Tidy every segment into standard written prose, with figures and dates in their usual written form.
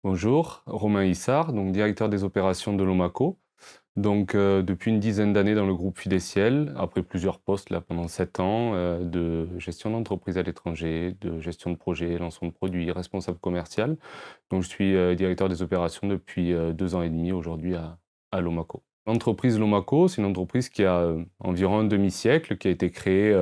Bonjour, Romain Issard, donc directeur des opérations de Lomaco. Depuis une dizaine d'années dans le groupe Fideciel, après plusieurs postes là pendant 7 ans, de gestion d'entreprise à l'étranger, de gestion de projet, lancement de produits, responsable commercial. Donc je suis, directeur des opérations depuis, 2 ans et demi aujourd'hui à Lomaco. L'entreprise Lomaco, c'est une entreprise qui a, environ un demi-siècle, qui a été créée,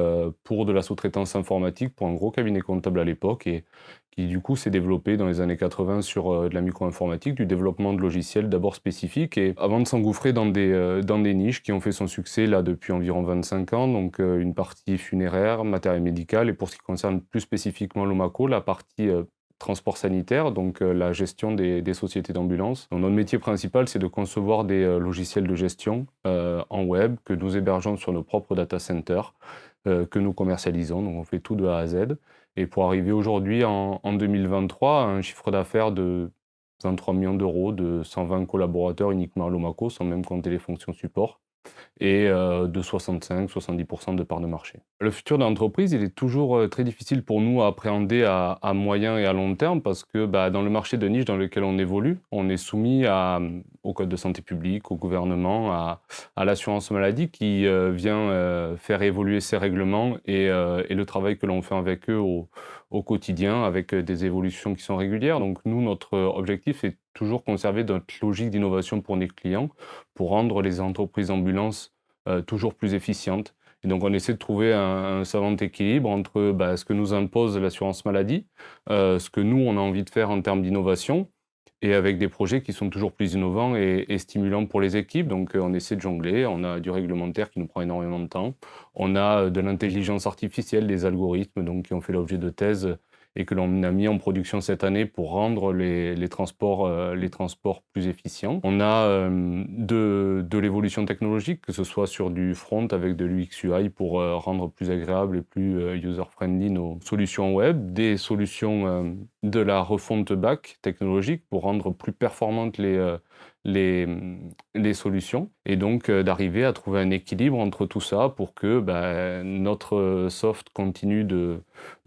pour de la sous-traitance informatique pour un gros cabinet comptable à l'époque et qui du coup s'est développée dans les années 80 sur, de la micro-informatique, du développement de logiciels d'abord spécifiques et avant de s'engouffrer dans des niches qui ont fait son succès là depuis environ 25 ans, une partie funéraire, matériel médical et pour ce qui concerne plus spécifiquement Lomaco, la partie, transport sanitaire, la gestion des sociétés d'ambulance. Donc notre métier principal, c'est de concevoir des, logiciels de gestion, en web que nous hébergeons sur nos propres data centers, que nous commercialisons. Donc on fait tout de A à Z et pour arriver aujourd'hui en 2023 à un chiffre d'affaires de 23 millions d'euros, de 120 collaborateurs uniquement à Lomaco, sans même compter les fonctions support et de 65-70 de parts de marché. Le futur de l'entreprise, il est toujours, très difficile pour nous à appréhender à moyen et à long terme parce que, dans le marché de niche dans lequel on évolue, on est soumis au code de santé publique, au gouvernement, à l'assurance maladie qui, vient, faire évoluer ces règlements et le travail que l'on fait avec eux au quotidien avec, des évolutions qui sont régulières. Donc nous, notre objectif est toujours conserver notre logique d'innovation pour nos clients, pour rendre les entreprises ambulances, toujours plus efficientes. Et donc on essaie de trouver un savant équilibre entre, ce que nous impose l'assurance maladie, ce que nous on a envie de faire en termes d'innovation et avec des projets qui sont toujours plus innovants et stimulants pour les équipes. On essaie de jongler. On a du réglementaire qui nous prend énormément de temps. On a, de l'intelligence artificielle, des algorithmes qui ont fait l'objet de thèses et que l'on a mis en production cette année pour rendre les transports plus efficients. On a, de l'évolution technologique, que ce soit sur du front avec de l'UX/UI pour, rendre plus agréable et plus, user-friendly nos solutions web, des solutions, de la refonte back technologique pour rendre plus performantes les solutions et d'arriver à trouver un équilibre entre tout ça pour que, notre soft continue de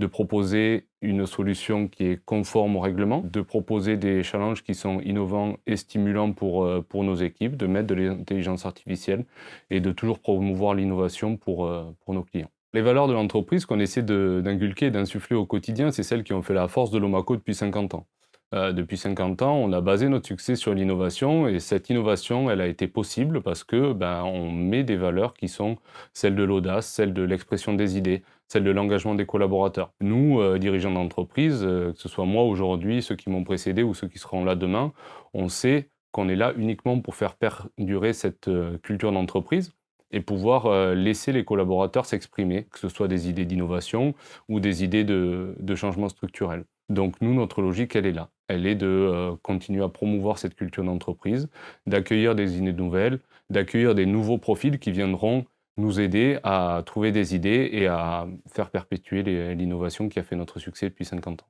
proposer une solution qui est conforme au règlement, de proposer des challenges qui sont innovants et stimulants pour nos équipes, de mettre de l'intelligence artificielle et de toujours promouvoir l'innovation pour nos clients. Les valeurs de l'entreprise qu'on essaie d'inculquer et d'insuffler au quotidien, c'est celles qui ont fait la force de Lomaco depuis 50 ans. Depuis 50 ans, on a basé notre succès sur l'innovation et cette innovation, elle a été possible parce que, on met des valeurs qui sont celles de l'audace, celles de l'expression des idées, celles de l'engagement des collaborateurs. Nous, dirigeants d'entreprise, que ce soit moi aujourd'hui, ceux qui m'ont précédé ou ceux qui seront là demain, on sait qu'on est là uniquement pour faire perdurer cette, culture d'entreprise et pouvoir, laisser les collaborateurs s'exprimer, que ce soit des idées d'innovation ou des idées de changement structurel. Donc nous, notre logique, elle est là. Elle est de, continuer à promouvoir cette culture d'entreprise, d'accueillir des idées nouvelles, d'accueillir des nouveaux profils qui viendront nous aider à trouver des idées et à faire perpétuer l'innovation qui a fait notre succès depuis 50 ans.